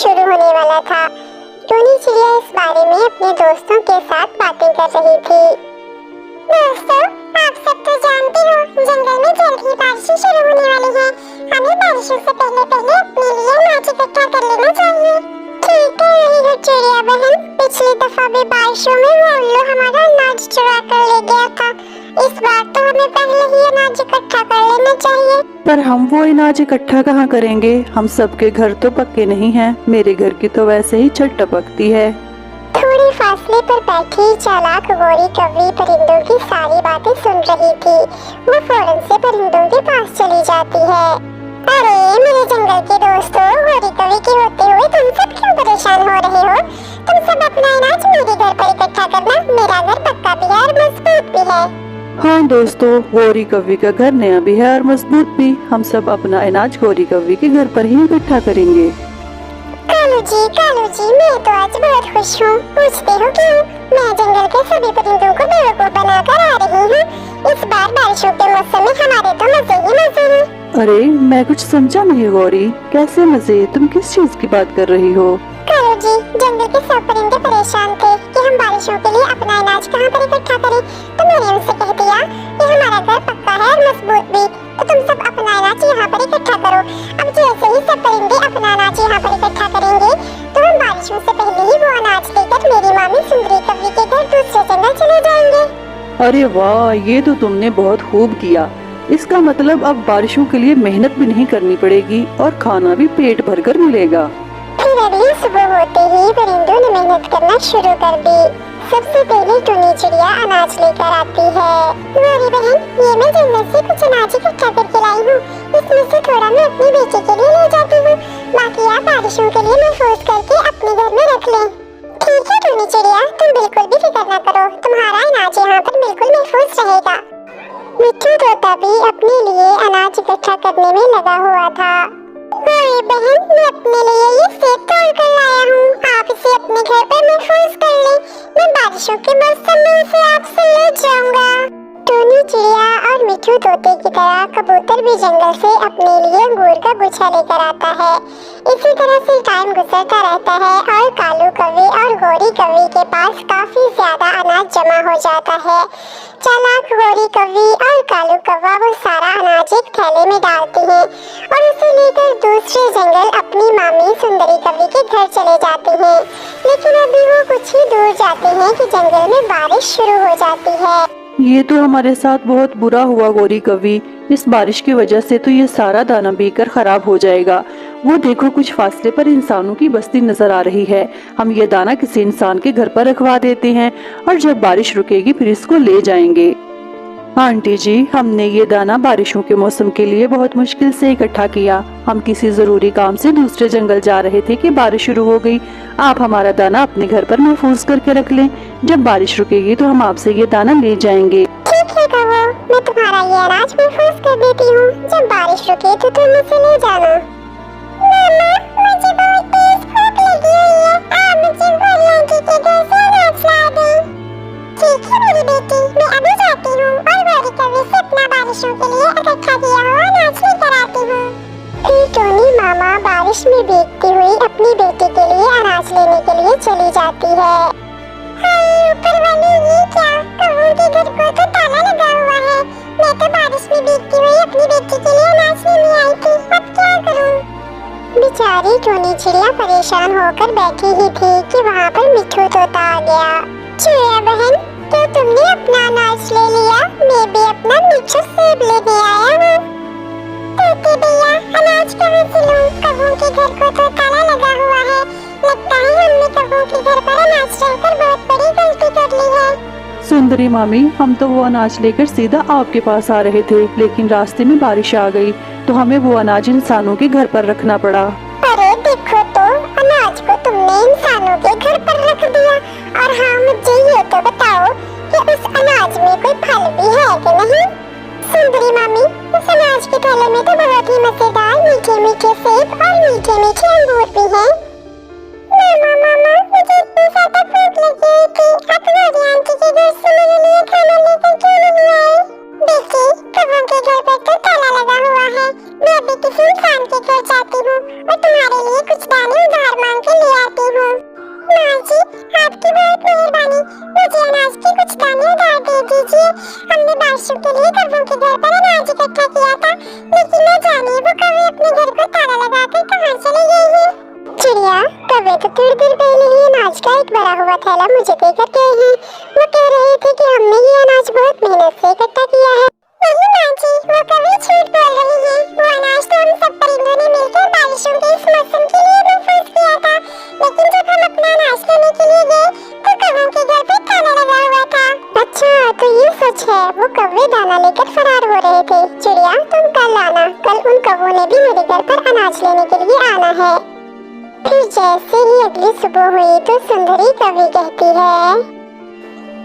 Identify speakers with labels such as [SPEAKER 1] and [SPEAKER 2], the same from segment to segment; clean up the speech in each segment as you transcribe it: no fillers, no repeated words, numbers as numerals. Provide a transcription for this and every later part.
[SPEAKER 1] शुरू होने वाला था। टोनी चिड़िया इस बारे में अपने दोस्तों के साथ बातें कर रही थी। दोस्तों, आप सब तो जानते हो जंगल में जल्द ही बारिशें शुरू होने वाली हैं। हमें बारिशों से पहले पहले अपने लिए अनाज इकट्ठा कर लेना चाहिए। ठीक कह रही हो चिड़िया बहन, पिछली दफा भी बारिशों में वो उल्लू हमारा अनाज चुरा कर ले गया था। इस बार तो हमें पहले ही अनाज इकट्ठा कर लेना चाहिए।
[SPEAKER 2] पर हम वो अनाज इकट्ठा कहाँ करेंगे? हम सबके घर तो पक्के नहीं हैं। मेरे घर की तो वैसे ही छत टपकती है।
[SPEAKER 1] थोड़े फासले पर बैठी चालाक गौरी कौवी परिंदों की सारी बातें सुन रही थी। वो फौरन से परिंदों के पास चली जाती है। अरे मेरे जंगल के दोस्तों, गौरी कौवी के होते हुए तुम सब क्यों परेशान हो रहे हो? तुम सब अपना अनाज मेरे घर पर इकट्ठा करना। मेरा घर पक्का भी है और मजबूत भी है।
[SPEAKER 2] हाँ दोस्तों, गौरी कौवी का घर नया भी है और मजबूत भी। हम सब अपना अनाज गौरी कौवी के घर पर ही इकट्ठा करेंगे।
[SPEAKER 1] कालू जी, मैं तो आज बहुत खुश हूँ। पूछते हो क्यों? मैं जंगल के सभी परिंदों को बेवकूफ बनाकर आ रही हूँ। इस बार बारिशों के मौसम में हमारे तो मजे ही मजे हैं।
[SPEAKER 2] अरे मैं कुछ समझा नहीं गौरी, कैसे मजे? तुम किस चीज की बात कर रही हो?
[SPEAKER 1] कालू जी, जंगल के सब परिंदे परेशान थे कि हम बारिशों के लिए अपना अनाज कहाँ पर इकट्ठा करें, तो मैंने उनसे कह दिया कि हमारा घर पक्का है और मजबूत भी, तो तुम सब अपना अनाज यहाँ पर इकट्ठा करो। अब जैसे ही सब परिंदे अपना अनाज यहाँ पर इकट्ठा करेंगे तो हम बारिशों से पहले ही वो अनाज लेकर मेरी मामी सुंदरी कौवी के घर दूसरे जंगल चले जाएंगे।
[SPEAKER 2] अरे वाह, ये तो तुमने बहुत खूब किया। इसका मतलब अब बारिशों के लिए मेहनत भी नहीं करनी पड़ेगी और खाना भी पेट भरकर मिलेगा।
[SPEAKER 1] फिर अगली सुबह होते ही परिंदों ने मेहनत करना शुरू कर दी। सबसे पहले टुनी चिड़िया अनाज लेकर आती है। गौरी बहन, ये मैं जंगल से कुछ अनाज इकट्ठा करके लाई हूँ। इसमें से थोड़ा मैं अपनी बेटी के लिए ले जाती हूँ, बाकी आप बारिशों के लिए महफूज करके अपने घर में रख लें। ठीक है टुनी चिड़िया, तुम बिल्कुल भी फिक्र न करो, तुम्हारा अनाज यहाँ पर बिल्कुल महफूज रहेगा। मिट्ठू तोता भी अपने लिए अनाज इकट्ठा करने में लगा हुआ था। गौरी बहन, मैं अपने लिए ये सेब तोड़ कर लाया हूँ। आप इसे अपने घर पर महफूज कर लें। मैं बारिशों के मौसम में इसे आपसे ले जाऊंगा। टोनी चिड़िया और मिट्ठू तोते की तरह कबूतर भी जंगल से अपने लिए अंगूर का गुच्छा लेकर आता है। इसी तरह से टाइम गुजरता रहता है और कालू कौवी और गौरी कौवी के पास काफी ज्यादा अनाज जमा हो जाता है। चालाक गौरी कौवी और कालू कौवा वो सारा अनाज एक थैले में डालते हैं और उसे लेकर दूसरे जंगल अपनी मामी सुंदरी कौवी के घर चले जाते हैं। लेकिन अभी वो कुछ ही दूर जाते हैं कि जंगल में बारिश शुरू हो जाती है।
[SPEAKER 2] ये तो हमारे साथ बहुत बुरा हुआ गौरी कौवी। इस बारिश की वजह से तो ये सारा दाना बीकर खराब हो जाएगा। वो देखो, कुछ फासले पर इंसानों की बस्ती नजर आ रही है। हम ये दाना किसी इंसान के घर पर रखवा देते हैं और जब बारिश रुकेगी फिर इसको ले जाएंगे। आंटी जी, हमने ये दाना बारिशों के मौसम के लिए बहुत मुश्किल से इकट्ठा किया। हम किसी जरूरी काम से दूसरे जंगल जा रहे थे कि बारिश शुरू हो गई। आप हमारा दाना अपने घर पर महफूज करके रख लें। जब बारिश रुकेगी तो हम आपसे ये दाना ले जाएंगे।
[SPEAKER 1] ठीक है कहो, मैं तुम्हारा ये अनाज महफूज कर देती हूँ। जब बारिश रुके तो तुम इसे ले जाना। मामा, मुझे बहुत तेज भूख लगी हुई है। आप मुझे गौरी आंटी के घर से अनाज ला दें। ठीक है मेरी बेटी, मैं अभी जाती हूँ और गौरी कौवी से अपना बारिशों के लिए इकट्ठा किया हुआ अनाज लेकर आती हूँ। फिर टोनी मामा बारिश में भीगती हुई अपनी बेटी के लिए अनाज लेने के लिए चली जाती है। हाय ऊपर वाली, ये क्या? कौवों के घर को तो ताला लगा हुआ है। मैं तो बारिश में भीगती हुई अपनी बेटी के लिए अनाज लेने आई थी, अब क्या करूँ? बेचारी टोनी चिड़िया परेशान होकर बैठी ही थी कि वहाँ पर मिट्ठू तोता आ गया। चिड़िया बहन, तो तुमने अपना अनाज ले लिया, मैं भी अपना मिट्ठू सेब लेने आया हूँ। तोते भैया, अनाज कहाँ से लूँ? कौवों के घर को तो ताला लगा हुआ है। लगता है हमने कौवों के घर पर अनाज डालकर बहुत बड़ी गलती कर ली है।
[SPEAKER 2] सुंदरी मामी, हम तो वो अनाज लेकर सीधा आपके पास आ रहे थे, लेकिन रास्ते में बारिश आ गई तो हमें वो अनाज इंसानों के घर पर रखना पड़ा।
[SPEAKER 1] अरे देखो तो, अनाज को तुमने इंसानों के घर पर रख दिया। और हाँ, मुझे ये तो बताओ कि उस अनाज में कोई फल भी है कि नहीं? सुंदरी मामी, उस अनाज के थैले में तो बहुत ही मजेदार मीठे मीठे सेब और मीठे मीठे अंगूर भी हैं। मामा, मुझे इतनी ज्यादा भूख लगी हुई थी। आप गौरी आंटी के घर से मेरे लिए खाना लेकर क्यों नहीं आए? देखिए, कौवों के घर पर तो ताला लगा हुआ है। मैं अभी किसी इंसान के घर जाती हूँ और करती हूँ। माँ जी, आपकी बहुत मेहरबानी, मुझे अनाज के कुछ दाने उधार दे दीजिए। हमने बारिशों के लिए कौवों के घर पर अनाज इकट्ठा किया था, लेकिन न जाने वो कौवे अपने घर को ताला लगाकर कहाँ चले गए हैं। चिड़िया, कौवे तो थोड़ी देर पहले ही अनाज का एक भरा हुआ थैला मुझे देकर गए हैं। वो कह रहे थे कि हमने ये अनाज बहुत मेहनत से इकट्ठा किया है। नहीं माँ जी, वो कौवे झूठ बोल रही हैं। वो अनाज तो हम सब परिंदों ने मिलकर बारिशों के इस मौसम के लिए महफूज किया था, लेकिन जब हम अपना अनाज लेने के लिए गए तो कौवों के घर पे ताला लगा हुआ था। अच्छा, तो ये सच है, वो कौवे दाना लेकर फरार हो रहे थे। चिड़िया, तुम कल आना, कल उन कौवों ने भी मेरे घर पर अनाज लेने के लिए आना है। फिर जैसे ही अगली सुबह हुई तो सुंदरी कौवी कहती है,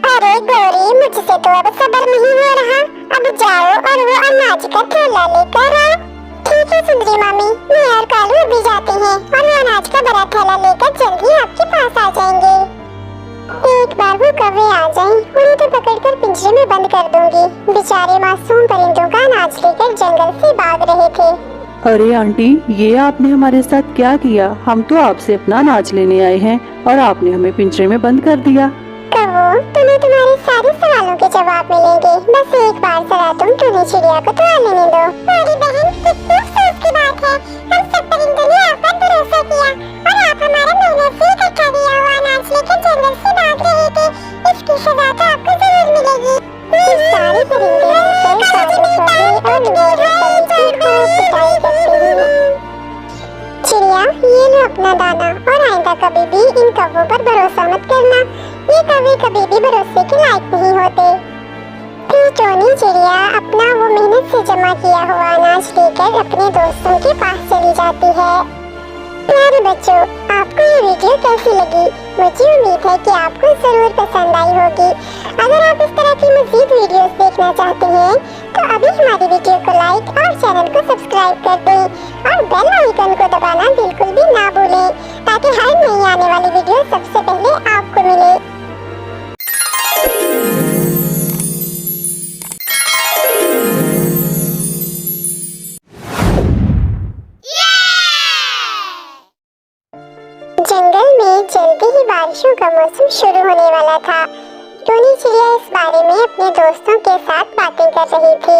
[SPEAKER 1] अरे गौरी, मुझसे तो अब सब्र नहीं हो रहा, अब जाओ और वो अनाज का थैला लेकर आओ। ठीक है सुंदरी मामी, मैं और कालू अभी जाते हैं और वो अनाज का बड़ा थैला लेकर जल्द ही आपके पास आ जाएंगे। एक बार वो कौवे आ जाएं, उन्हें तो पकड़कर पिंजरे में बंद कर दूंगी। बेचारे मासूम परिंदों का अनाज लेकर जंगल से भाग रहे थे।
[SPEAKER 2] अरे आंटी, ये आपने हमारे साथ क्या किया? हम तो आपसे अपना अनाज लेने आए हैं और आपने हमें पिंजरे में बंद कर दिया।
[SPEAKER 1] कौवो, तुम्हें तुम्हारे सारे सवालों के जवाब मिलेंगे, बस एक बार जरा तुम टूनी चिड़िया को तो लेने दो। मेरी बहन, कितनी अफसोस की बात है, हम सब परिंदों ने आप पर भरोसा किया और आप हमारा मेहनत से इकट्ठा किया हुआ अनाज लेकर जंगल से भाग रहे थे। इसकी सजा तो आपको जरूर मिलेगी। सारे परिंदे चिड़िया, ये लो अपना दाना और आइंदा कभी भी इन कौवों पर भरोसा मत करना, ये कौवे कभी भी भरोसे के लायक नहीं होते। फिर टोनी चिड़िया अपना वो मेहनत से जमा किया हुआ अनाज लेकर अपने दोस्तों के पास चली जाती है। प्यारे बच्चों, आपको ये वीडियो कैसी लगी? मुझे उम्मीद है कि आपको जरूर पसंद आई होगी। अगर आप इस तरह की मज़ीद वीडियोस देखना चाहते हैं तो अभी हमारी वीडियो को लाइक और चैनल को सब्सक्राइब कर दें और बेल आइकन को दबाना बिल्कुल भी ना भूलें, ताकि हर नई आने वाली वीडियो सबसे पहले आपको मिले। जंगल में जल्दी ही बारिशों का मौसम शुरू होने वाला था। टोनी चिड़िया इस बारे में अपने दोस्तों के साथ बातें कर रही थी।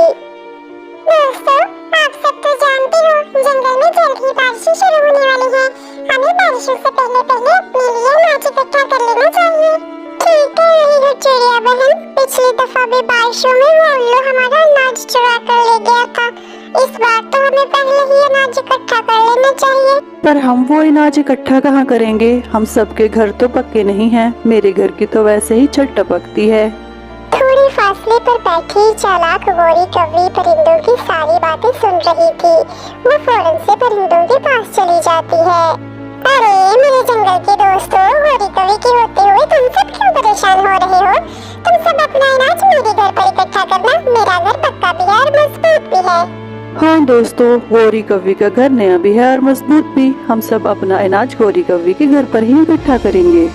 [SPEAKER 1] दोस्तों, आप सब तो जानते हो, जंगल में जल्द ही बारिशें शुरू होने वाली हैं। हमें बारिशों से पहले पहले अपने लिए अनाज इकट्ठा कर लेना चाहिए। ठीक कह रही हो चिड़िया बहन, पिछली दफा भी बारिशों में वो उल्लू हमारा अनाज चुरा कर ले गया था। इस बार तो हमें पहले ही अनाज इकट्ठा कर लेना चाहिए।
[SPEAKER 2] पर हम वो अनाज इकट्ठा कहाँ करेंगे? हम सबके घर तो पक्के नहीं हैं। मेरे घर की तो वैसे ही छत टपकती है।
[SPEAKER 1] थोड़े फासले पर बैठी चालाक गौरी कौवी परिंदों की सारी बातें सुन रही थी। वो फौरन से परिंदों के पास चली जाती है। अरे मेरे जंगल के दोस्तों, गौरी कौवी के होते हुए तुम सब क्यों परेशान हो रहे हो? तुम सब अपना अनाज मेरे घर पर इकट्ठा करना, मेरा घर पक्का भी है और मजबूत भी है।
[SPEAKER 2] हाँ दोस्तों, गौरी कौवी का घर नया भी है और मजबूत भी। हम सब अपना अनाज गौरी कौवी के घर पर ही इकट्ठा करेंगे।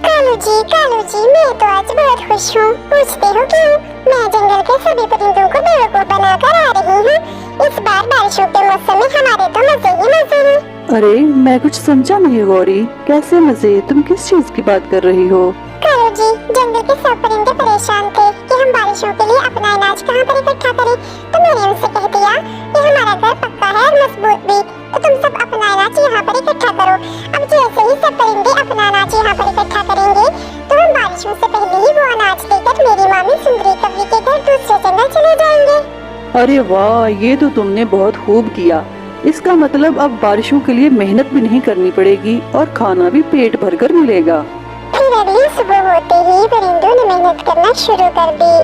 [SPEAKER 1] कालू जी, मैं तो आज बहुत खुश हूँ। पूछते हो क्यों? मैं जंगल के सभी परिंदों को बेवकूफ बनाकर आ रही हूँ। इस बार बारिशों के मौसम में हमारे तो मजे ही मजे हैं।
[SPEAKER 2] अरे मैं कुछ समझा नहीं गौरी, कैसे मजे? तुम किस चीज की बात कर रही हो?
[SPEAKER 1] कालू जी, जंगल के सब परिंदे परेशान थे कि हम बारिशों के लिए अपना अनाज कहाँ पर इकट्ठा करें, तो मैंने उनसे कह दिया कि हमारा घर पक्का है और मजबूत भी, तो तुम सब अपना अनाज यहाँ पर इकट्ठा करो। अब जैसे ही सब परिंदे अपना अनाज यहाँ पर इकट्ठा करेंगे तो हम बारिशों से पहले ही वो अनाज लेकर मेरी मामी सुंदरी कौवी के घर दूसरे जंगल चले जाएंगे।
[SPEAKER 2] अरे वाह, ये तो तुमने बहुत खूब किया। इसका मतलब अब बारिशों के लिए मेहनत भी नहीं करनी पड़ेगी और खाना भी पेट भरकर मिलेगा।
[SPEAKER 1] फिर अगली सुबह होते ही परिंदों ने मेहनत करना शुरू कर दी।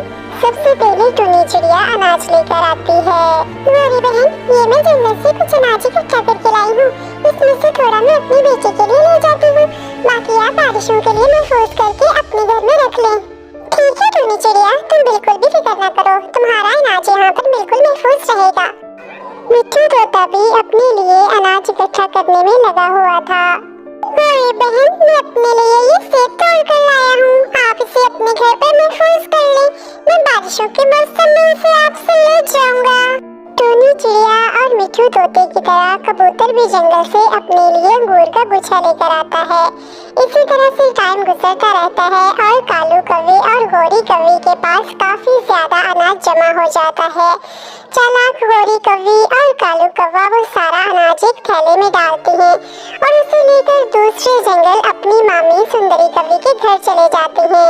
[SPEAKER 1] सबसे पहले टुनी चिड़िया अनाज लेकर आती है। गौरी बहन, ये मैं जंगल से कुछ अनाज इकट्ठा करके लाई हूँ, इसमें से थोड़ा मैं अपनी बेटी के लिए ले जाती हूँ, बाकी आप बारिशों के लिए महफूज करके अपने घर में रख लें। ठीक है टुनी चिड़िया, तुम बिल्कुल भी फिक्र न करो, तुम्हारा अनाज यहाँ पर बिल्कुल महफूज रहेगा। मिट्ठू तोता भी अपने लिए अनाज इकट्ठा करने में लगा हुआ था। गौरी बहन, मैं अपने लिए ये सेब तोड़ कर लाया हूँ, आप इसे अपने घर पर महफूज कर लें, मैं बारिशों के मौसम में इसे आपसे ले जाऊंगा। टोनी चिड़िया और मिट्ठू तोते की तरह कबूतर भी जंगल से अपने लिए अंगूर का गुच्छा लेकर आता है। इसी तरह से टाइम गुजरता रहता है और कालू कौवे और गौरी कौवे के पास काफी ज्यादा अनाज जमा हो जाता है। चालाक गौरी कौवी और कालू कौवा वो सारा अनाज एक थैले में डालती हैं और उसे लेकर दूसरे जंगल अपनी मामी सुंदरी कौवी के घर चले जाते हैं।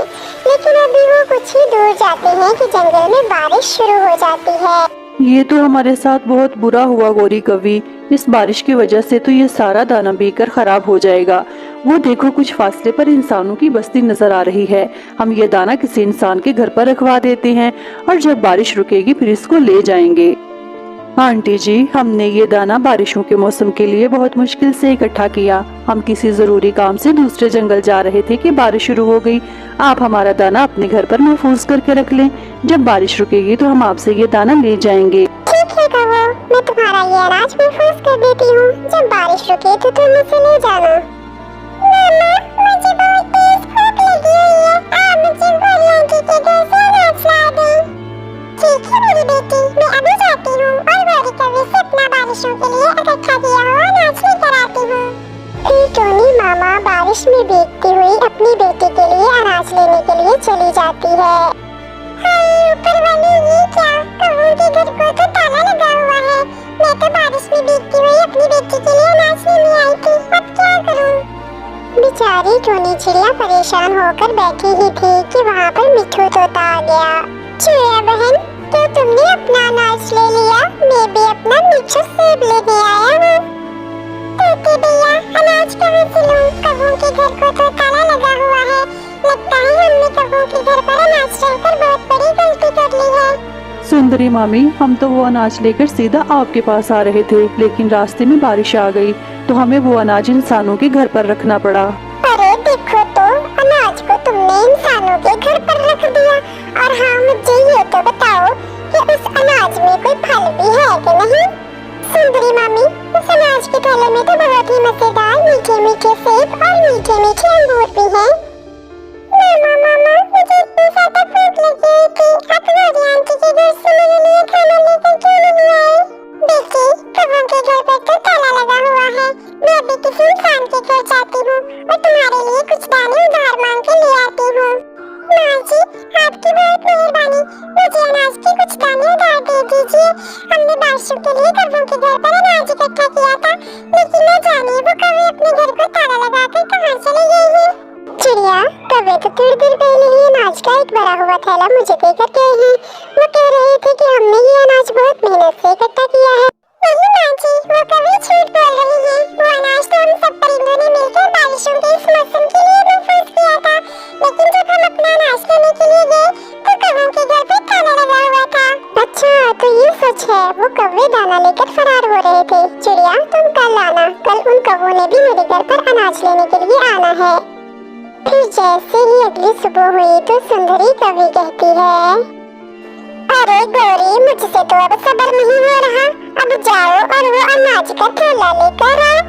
[SPEAKER 1] लेकिन अभी वो कुछ ही दूर जाते हैं कि जंगल में बारिश शुरू हो जाती है।
[SPEAKER 2] ये तो हमारे साथ बहुत बुरा हुआ गौरी कवि। इस बारिश की वजह से तो ये सारा दाना बेकर खराब हो जाएगा। वो देखो कुछ फासले पर इंसानों की बस्ती नजर आ रही है। हम ये दाना किसी इंसान के घर पर रखवा देते हैं और जब बारिश रुकेगी फिर इसको ले जाएंगे। आंटी जी, हमने ये दाना बारिशों के मौसम के लिए बहुत मुश्किल से इकट्ठा किया। हम किसी जरूरी काम से दूसरे जंगल जा रहे थे कि बारिश शुरू हो गई। आप हमारा दाना अपने घर पर महफूज करके रख लें। जब बारिश रुकेगी तो हम आपसे ये दाना ले जाएंगे।
[SPEAKER 1] ठीक है कौवा, मैं तुम्हारा ये अनाज महफूज कर देती हूँ। जब बारिश रुके तो तुम इसे ले जाना। मामा, मुझे बहुत तेज भूख लगी हुई है। आप मुझे गौरी आंटी के घर से अनाज ला दें। ठीक है मेरी बेटी, मैं अभी जाती हूँ और गौरी कौवे से अपना बारिशों के लिए इकट्ठा किया हुआ अनाज लेकर आती हूँ। फिर टोनी मामा बारिश में भीगती हुई अपनी बेटी के लिए अनाज लेने के लिए चली जाती है। हाय ऊपर वाली, ये क्या? कौवों के घर को तो ताला लगा हुआ है। मैं तो बारिश में भीगती हुई अपनी बेटी के लिए अनाज लेने आई थी। अब क्या करूँ? बेचारी टोनी चिड़िया परेशान होकर बैठी ही थी कि वहाँ पर मिठू तोता आ गया। चिड़िया बहन, तो तुमने अपना अनाज ले लिया? मैं भी अपना मिठू सेब लेने आया हूँ। तोते भैया, अनाज कहाँ से लूँ? कौवों के घर को तो ताला लगा हुआ है। लगता है हमने कौवों के घर पर अनाज डालकर बहुत बड़ी गलती कर ली है।
[SPEAKER 2] सुंदरी मामी, हम तो वो अनाज लेकर सीधा आपके पास आ रहे थे, लेकिन रास्ते में बारिश आ गई तो हमें वो अनाज इंसानों के घर पर रखना पड़ा।
[SPEAKER 1] अरे देखो तो, अनाज को तुमने इंसानों के घर पर रख दिया। और हाँ, मुझे ये तो बताओ कि उस अनाज में कोई फल भी है कि नहीं? सुंदरी मामी, उस अनाज के थैले में तो बहुत ही मजेदार मीठे मीठे सेब और मीठे मीठे अंगूर भी हैं। मामा, मुझे इतनी ज्यादा भूख लगी हुई थी। आप गौरी आंटी के घर से मेरे लिए खाना लेकर क्यों नहीं आए? बेटी, कौवों के घर पर तो ताला लगा हुआ है। मैं अभी किसी इंसान के घर जाती हूँ और तुम्हारे लिए कुछ दाने उधार मांग के ले आती हूँ। माँ जी, आपकी बहुत मेहरबानी। मुझे अनाज के कुछ दाने उधार दे दीजिए। हमने बारिशों के लिए कौवों के घर पर अनाज इकट्ठा किया था, लेकिन न जाने वो कौवे अपने घर को ताला लगाकर कहाँ चले गए हैं। चिड़िया, कौवे तो थोड़ी देर पहले ही अनाज का एक भरा हुआ थैला मुझे देकर गए हैं। वो कह रहे थे कि हमने ये अनाज बहुत मेहनत से इकट्ठा किया है। नहीं माँ जी, वो कौवे झूठ बोल रही हैं। वो अनाज तो हम सब परिंदों ने मिलकर बारिशों के इस मौसम के लिए महफूज किया था, लेकिन जब हम अपना अनाज लेने के लिए गए तो कौवों के घर पर ताला लगा हुआ था। अच्छा, तो ये सच है? वो कौवे दाना लेकर फरार हो रहे थे। चिड़िया, तुम कल आना। कल उन कौवों ने भी मेरे घर पर अनाज लेने के लिए आना है। फिर जैसे ही अगली सुबह हुई तो सुंदरी कौवी कहती है, अरे गौरी, मुझसे तो अब सब्र नहीं हो रहा। अब जाओ और वो अनाज का थैला लेकर आओ।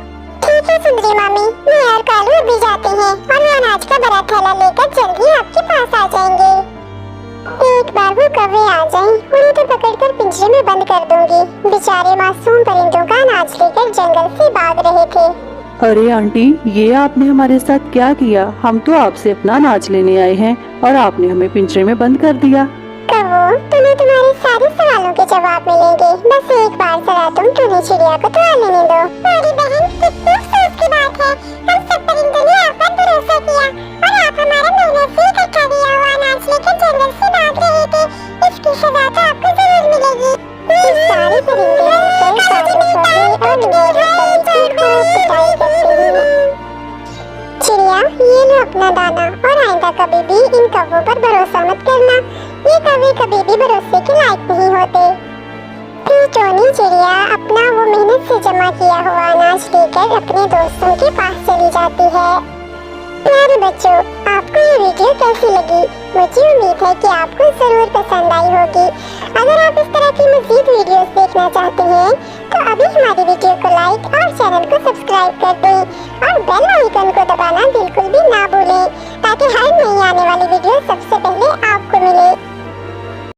[SPEAKER 1] ठीक है सुंदरी मामी, मैं और कालू अभी जाते हैं और वो अनाज का बड़ा थैला लेकर जल्दी आपके पास आ जाएंगे। एक बार वो कौवे आ जाएं, उन्हें तो पकड़कर पिंजरे में बंद कर दूंगी। बेचारे मासूम परिंदों का अनाज लेकर जंगल से भाग रहे थे।
[SPEAKER 2] अरे आंटी, ये आपने हमारे साथ क्या किया? हम तो आपसे अपना अनाज लेने आए हैं और आपने हमें पिंजरे में बंद कर दिया।
[SPEAKER 1] कौवो, तुम्हें तुम्हारे सारे सवालों के जवाब मिलेंगे। बस एक बार जरा तुम टोनी चिड़िया को तो लेने दो। मेरी बहन, कितनी अफसोस की बात है। हम सब परिंदों ने आप पर भरोसा किया और आप हमारा मेहनत से इकट्ठा किया हुआ अनाज लेकर जंगल से भाग रहे थे। इसकी सजा तो आपको जरूर मिलेगी। सारे परिंदे चिड़िया, ये लो अपना दाना और आइंदा कभी भी इन कौवों पर भरोसा मत करना। ये कौवे कभी भी भरोसे के लायक नहीं होते। फिर टोनी चिड़िया अपना वो मेहनत से जमा किया हुआ अनाज लेकर अपने दोस्तों के पास चली जाती है। प्यारे बच्चों, आपको ये वीडियो कैसी लगी? मुझे उम्मीद है कि आपको जरूर पसंद आई होगी। अगर आप इस तरह की मज़ीद वीडियोस देखना चाहते हैं तो अभी हमारी वीडियो को लाइक और चैनल को सब्सक्राइब कर दें और बेल आइकन को दबाना बिल्कुल भी ना भूलें, ताकि हर नई आने